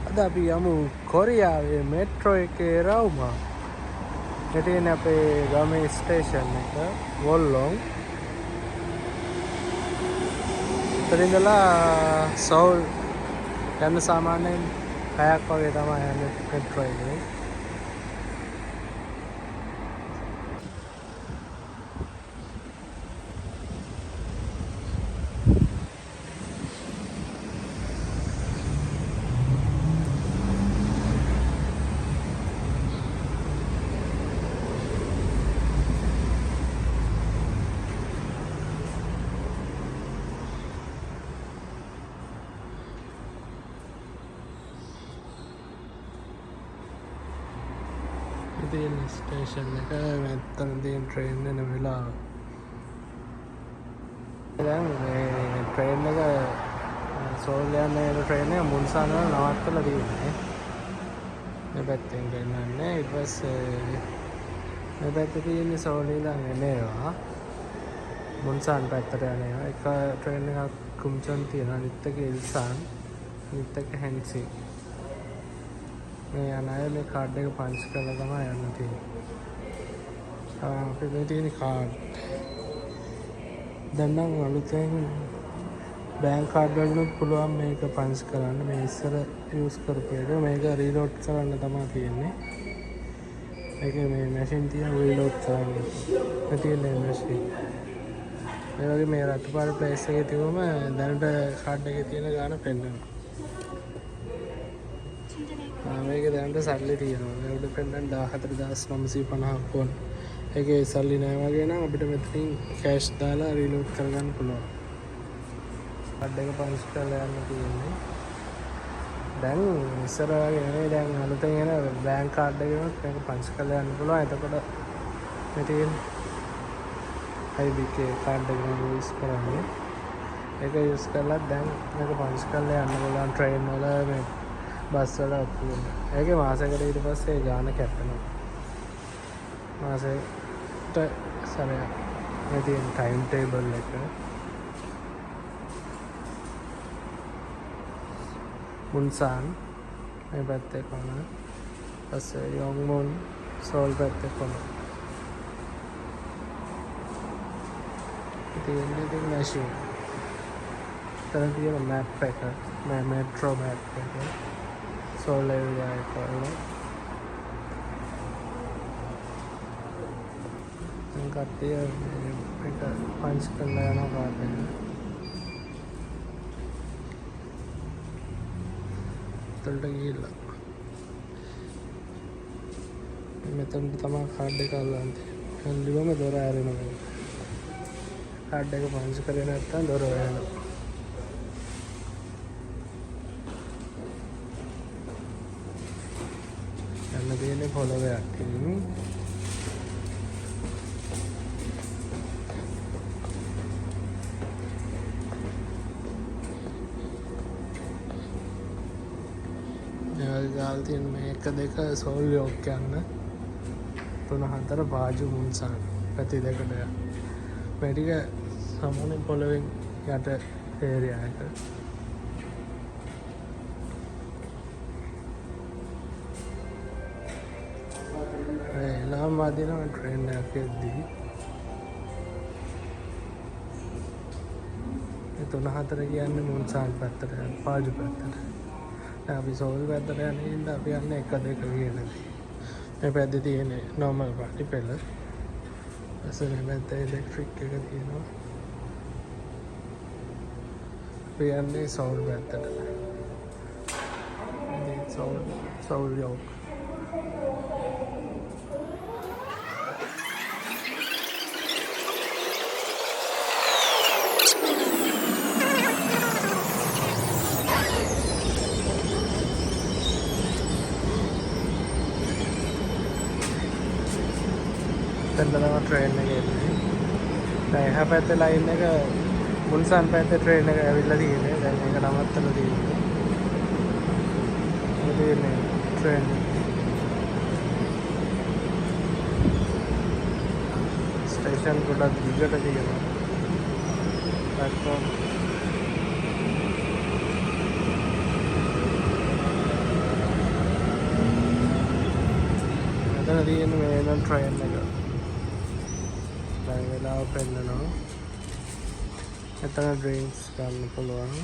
අද අපි යමු කොරියාවේ මෙට්‍රෝ එකේ රවුමා. මෙතන අපේ ගමේ ස්ටේෂන් එක wollong. ඉතින්දලා සෝල් යන සාමාන්‍යයෙන් පැයක් වගේ තමයි යන්නේ මෙට්‍රෝ එකේ. ඉතින් ස්ටේෂන් එක මෙතන තියෙන ට්‍රේන් එන වෙලාව. දැන් මේ ට්‍රේන් එක සෝල් යන ට්‍රේන් එක මුන්සාන වල නවත්තලා තියෙන්නේ. මේ පැත්තෙන් ගෙන්නන්නේ ඊට පස්සේ මේ පැත්තේ තියෙන සෝල් ඉඳන් එනවා. මුන්සාන් පැත්තට යනවා. එක ට්‍රේන් එකක් කුම්චොන් තියෙනවා. අනිත් එක ඉල්සාන්. අනිත් එක හෙන්සි. මේ යන අය මේ කාඩ් එක පන්ච් කරලා තමයි යන්න තියෙන්නේ. අපේ මේ තියෙන කාඩ්. දැන් නම් අලුතෙන් බැංක් කාඩ් වලට පුළුවන් මේක පන්ච් කරන්න. මේ ඉස්සර යූස් කරපු එක මේක රීලෝඩ් කරන්න තමයි තියෙන්නේ. ඒකේ මේ මැෂින් තියෙන රීලෝඩ් කරන්න. මේ තියෙන මැෂින්. මේ වගේ මේ රතුපාර ප්ලේස් එකේ තිබුම දැනට කාඩ් එකේ තියෙන ගාණ පෙන්නනවා. මේක දැනට සල්ලි තියෙනවා. මේ උඩ පෙන්නන 14950ක් වොන්. ඒකේ සල්ලි නැහැ වගේ නම් අපිට මෙතනින් කෑෂ් දාලා රීලෝඩ් කරගන්න පුළුවන්. කාඩ් එක පන්ච් කරලා යන්න තියෙන්නේ. දැන් ඉස්සර වගේ නෙවෙයි දැන් අලුතෙන් එන බැංක් කාඩ් එකෙත් මේක පන්ච් කරලා යන්න පුළුවන්. එතකොට මේ තියෙන IBK කාඩ් එක යූස් කරන්නේ. ඒක යූස් කරලා දැන් මේක පන්ච් කරලා යන්න පුළුවන් ට්‍රේන් වල මේ බස් වල ඔක්කොම. ඒකේ මාසෙකට ඊට පස්සේ ගාන කැපෙනවා. මාසෙට සරයක්. මේ තියෙන ටයිම් ටේබල් එක. මුන්සාන් මේ පැත්තේ කොන. පස්සේ යොන්ගමුන් සෝල් පැත්තේ කොන. ඉතින් මැෂින්. තන තියෙන මැප් එක. මේ මෙට්‍රෝ මැප් එක. Seoul area එක වල කට්ටිය මේක පන්ච් කරලා යනවා කාඩ් එක. උඩට ගිහිල්ලා මෙතන තමයි කාඩ් එක අල්ලන්නේ. හන්දිවම දොර ඇරෙනවා. කාඩ් එක පන්ච් කරේ නැත්නම් දොර වැහෙනවා. යන්න තියෙන්නේ පොළොවයක් ඉතින්. ගාල් තියෙන මේ 1 2 සෝල් යෝක් යන්න 3 4 පාජු මුන්සාන් පැති දෙකට යන මේ ටික සාමාන්‍යයෙන් පොළොවෙන් යට ඒරියා එක. එලාම් වදිනවා ට්‍රේන් එකක් එද්දී. ඒ 3 4 කියන්නේ මුන්සාන් පැත්තට යන පාජු පැත්තට. දැන් අපි සෝල් පැත්තට යන ඉඳන් අපි යන්නේ 1 2 කියනදී. මේ පැත්තේ තියෙන normal පාටි පෙළ. අසල පැත්තේ ඉලෙක්ට්‍රික් එක තියෙනවා. අපි යන්නේ සෝල් පැත්තට. ඉතින් සෝල් යෝක්. තැන්දම ට්‍රේන් එක එන්නේ. දැන් එහා පැත්තේ ලයින් එක මුන්සන් පැත්තේ ට්‍රේන් එක ඇවිල්ලා තියෙන්නේ. දැන් මේක නවත්තලා තියෙන්නේ. මේ තියෙන්නේ ට්‍රේන් ස්ටේෂන් ගොඩක් දිගට තියෙනවා. platform. මෙතන තියෙන මේ නම් train එක. දැන් වෙලාව පෙන්නනවා. මෙතන drinks ගන්න පුළුවන්.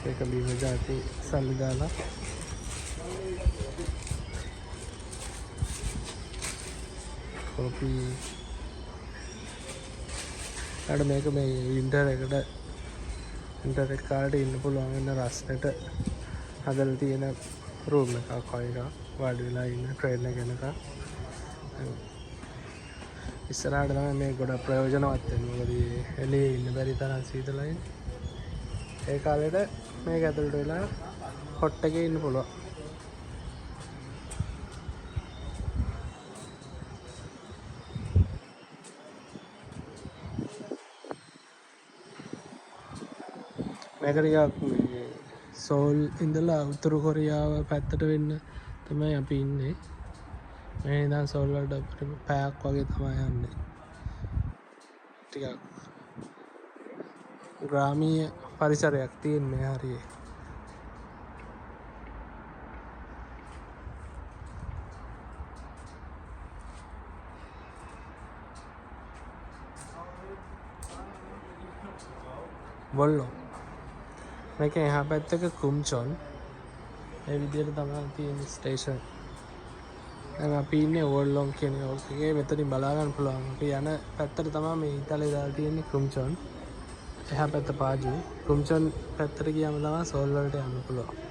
ඒක බීම જાති සල්ලි දාලා. coffee. අර මේක මේ වින්ටර් එකට ඉන්න පුළුවන් වෙන රස්නෙට හදලා තියෙන රූම් එකක් වගේ එකක් වාඩි වෙලා ඉන්න ට්‍රේන් එක යනකම් ඉස්සරහට තමයි මේ ගොඩක් ප්‍රයෝජනවත් වෙන්නේ මොකද එළියේ ඉන්න බැරි තරම් සීතලයි ඒ කාලේට මේක ඇතුළට වෙලා හොට් එකේ ඉන්න පුළුවන් මේක ටිකක් සෝල් ඉඳලා උතුරු කොරියාව පැත්තට වෙන්න තමයි අපි ඉන්නේ මේ ඉඳන් සෝල් වලට පැයක් වගේ තමයි යන්නේ ටිකක් ග්‍රාමීය පරිසරයක් තියෙන මේ හරියේ wollong මේක එහා පැත්තක කුම්චොන් මේ විදිහට තමයි තියෙන ස්ටේෂන් දැන් අපි ඉන්නේ wollong කියන එකේ මෙතනින් බලා ගන්න පුළුවන් අපි යන පැත්තට තමයි මේ ඉතාලිය දාලා තියෙන්නේ කුම්චොන් එහා පැත්ත paju කුම්චොන් පැත්තට ගියාම තමයි සෝල් වලට යන්න පුළුවන්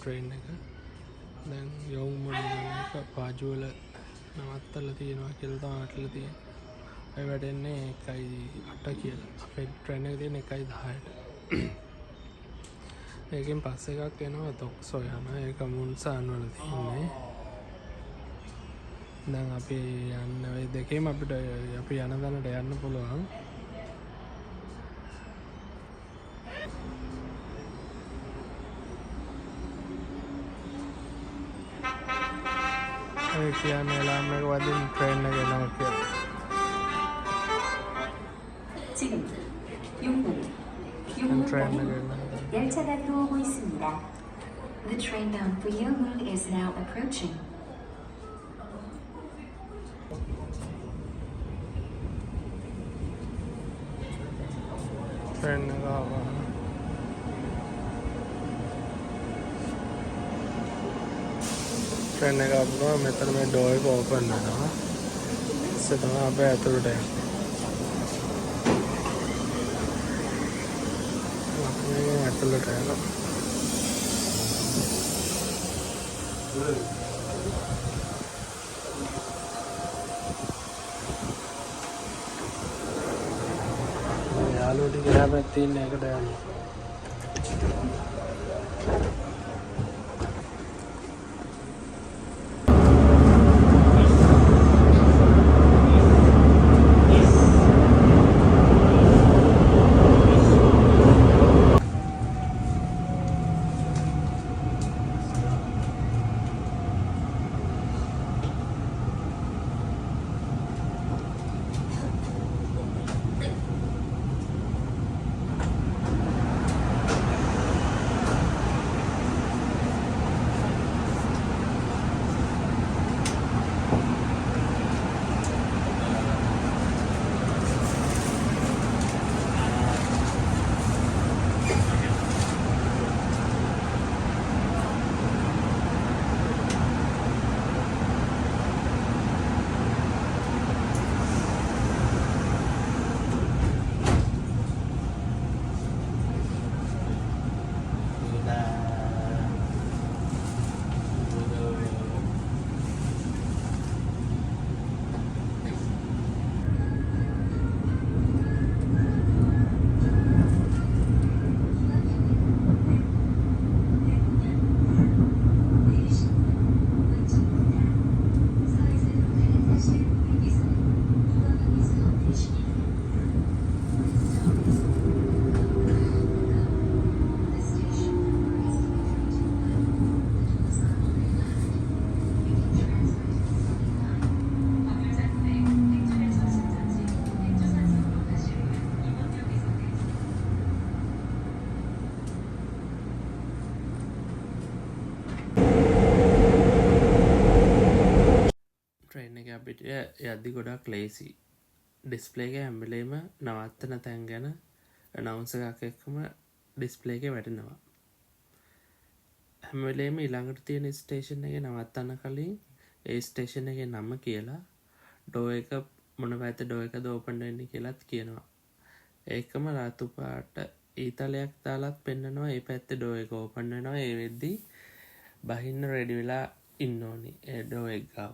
train එක දැන් යොවුන් එක පාජු වල නවත්තලා තියෙනවා කියලා තමයි අట్లా තියෙන්නේ. ඒ වැඩෙන්නේ 1:08 කියලා. අපේ train එක තියෙන 1:10ට. ඒකෙන් පස්සේ එකක් එනවා තොක්සෝ යන ඒක මුන්සාන් වල තියෙන්නේ. දැන් අපි යන්න ඔය දෙකේම අපිට අපි යන දණට යන්න පුළුවන්. ඒ කියන්නේ alarm එක වදින් train එක එනවා කියලා. 지금 6분 6분 열차가 들어오고 있습니다. The train bound for Yeongul is now approaching. train එක ආවා. train එක ආවම මෙතන මේ door එක open වෙනවා. ඉතින් තමයි අපි ඇතුළට යන්නේ. ඇතුළට යනවා. යාළුවෝ ටික එහා පැත්තේ ඉන්න එකට යනවා. අපිට යද්දි ගොඩක් ලේසි. ඩිස්ප්ලේ එක හැම වෙලේම නවත්තන තැන් ගැන අනවුන්ස් එකක් එක්කම ඩිස්ප්ලේ එකේ වැටෙනවා. හැම වෙලේම ඊළඟට තියෙන ස්ටේෂන් එකේ නවත්තන්න කලින් ඒ ස්ටේෂන් එකේ නම කියලා ඩෝ එක මොන පැත්තේ ඩෝ එකද ඕපන් වෙන්නේ කියලාත් කියනවා. ඒකම රතු පාට ඊතලයක් දාලත් පෙන්නනවා ඒ පැත්තේ ඩෝ එක ඕපන් වෙනවා. ඒ වෙද්දි බහින්න රෙඩි වෙලා ඉන්න ඕනි ඒ ඩෝ එක ගාව.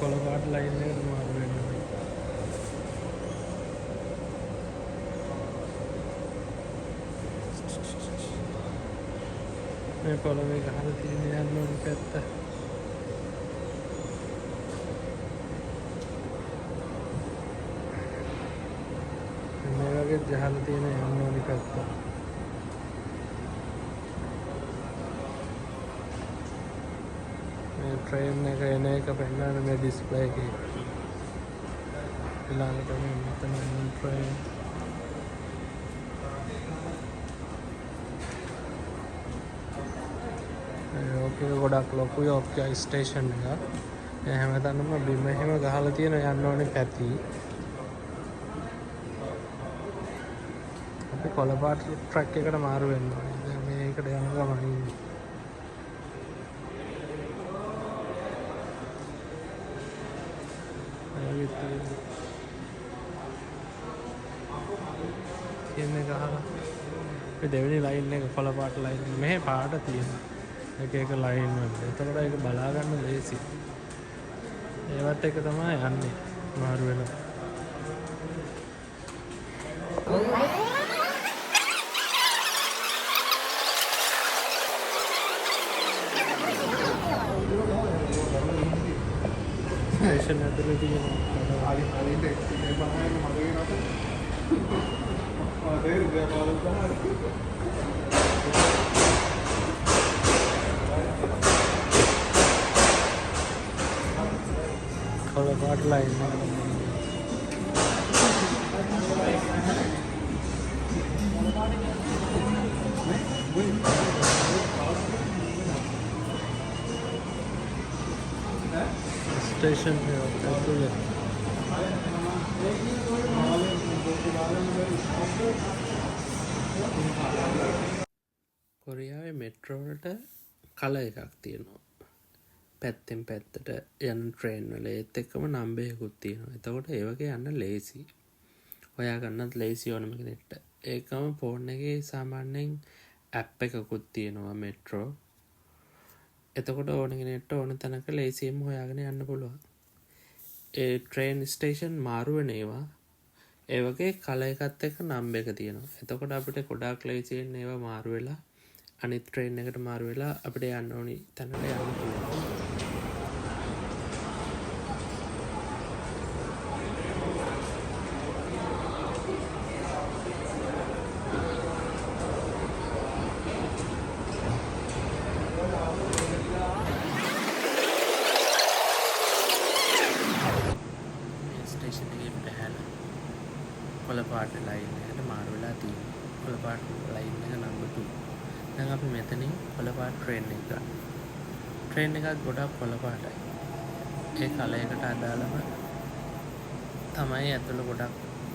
කොළපාට ලයින් එකට මාරු වෙන්න ඕනේ. මේ පොළවේ ගහලා තියෙන යන්න ඕනි පැත්ත. මේ වගේ ගහලා තියෙන යන්න ඕනි පැත්ත. මේ ට්‍රේන් එක එන එක පෙන්නන මේ ඩිස්ප්ලේ එකේ. ඊළඟට මේ මෙතන යන ට්‍රේන්. ඕකේ ගොඩක් ලොකුයි ඕකේ ස්ටේෂන් එක. ඒ හැමතැනම බිම එහෙම ගහලා තියෙන යන්න ඕනේ පැති. අපි කොළපාට ට්‍රක් එකට මාරු වෙන්න ඕනේ. දැන් මේකට යන ගමන ඉන්නේ. කියන්නේ ගහලා මේ දෙවෙනි ලයින් එක කොළපාට ලයින් එක මෙහෙ පාට තියෙනවා. එක එක ලයින් වල. එතකොට ඒක බලා ගන්න ලේසි. ඒවත් එක තමයි යන්නේ මාරු වෙනවා. ස්ටේෂන් ඇතුලේ තියෙන කොළපාට ලයින් स्टेशन पे होता है කොරියාවේ මෙට්‍රෝ වලට කලර් එකක් තියෙනවා. පැත්තෙන් පැත්තට යන ට්‍රේන් වල ඒත් එක්කම නම්බරයකුත් තියෙනවා. එතකොට ඒ වගේ යන්න ලේසි. හොයා ගන්නත් ලේසි ඕනම කෙනෙක්ට. ඒකම ෆෝන් එකේ සාමාන්‍යයෙන් ඇප් එකකුත් තියෙනවා මෙට්‍රෝ. එතකොට ඕන කෙනෙක්ට ඕන තැනක ලේසියෙන්ම හොයාගෙන යන්න පුළුවන්. ඒ ට්‍රේන් ස්ටේෂන් මාරු වෙන ඒවා ඒ වගේ කලර් එකත් එක්ක නම්බර් එක තියෙනවා. එතකොට අපිට ගොඩාක් ලේසියෙන් ඒවා මාරු වෙලා අනිත් ට්‍රේන් එකට මාරු වෙලා අපිට යන්න ඕනි තැනට යන්න පුළුවන්. කොළපාට ලයින් එකට මාරු වෙලා තියෙනවා. කොළපාට ලයින් එක නම්බර් 2. දැන් අපි මෙතනින් කොළපාට ට්‍රේන් එක ගන්න. ට්‍රේන් එකක් ගොඩක් කොළපාටයි. ඒ කලර් එකට අදාළව තමයි ඇතුළ ගොඩක්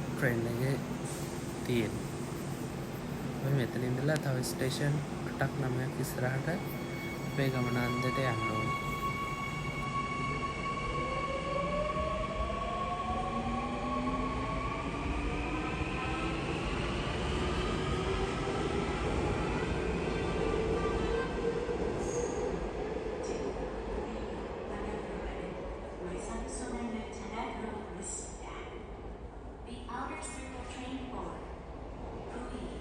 ට්‍රේන් එකේ තියෙන්නේ. අපි මෙතන ඉඳලා තව ස්ටේෂන් 8ක් 9ක් ඉස්සරහට අපේ ගමනාන්තයට යන්න ඕනේ. The outer circle train for Puyi.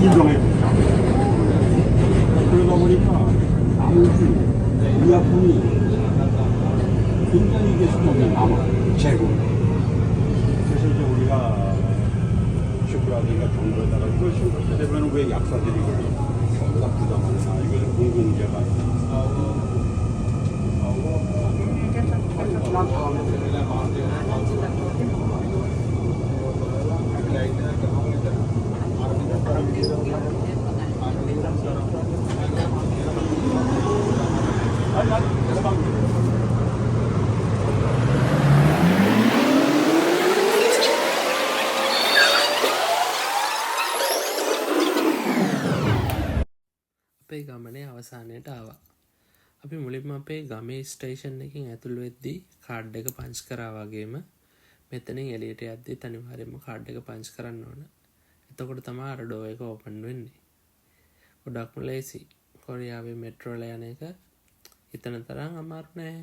인정해준다. 그러다 보니까 나머지 의약품이 굉장히 이게 수명이 남아. 재고. 그래서 이제 우리가 슈프라든가 정부에다가 이걸 심각하게 되면 왜 약사들이 이걸 전부 다 부담하느냐. 이것은 공공재가. අපේ ගමනේ අවසානයට ආවා. අපි මුලින්ම අපේ ගමේ ස්ටේෂන් එකකින් ඇතුළු වෙද්දී කාඩ් එක පංච් කරා වගේම මෙතනින් එළියට යද්දී අනිවාර්යයෙන්ම කාඩ් එක පංච් කරන්න ඕන. එතකොට තමයි අර ඩෝ එක ඕපන් වෙන්නේ. ගොඩක්ම ලේසි. කොරියාවේ මෙට්‍රෝ වල යන එක හිතන තරම් අමාරු නෑ.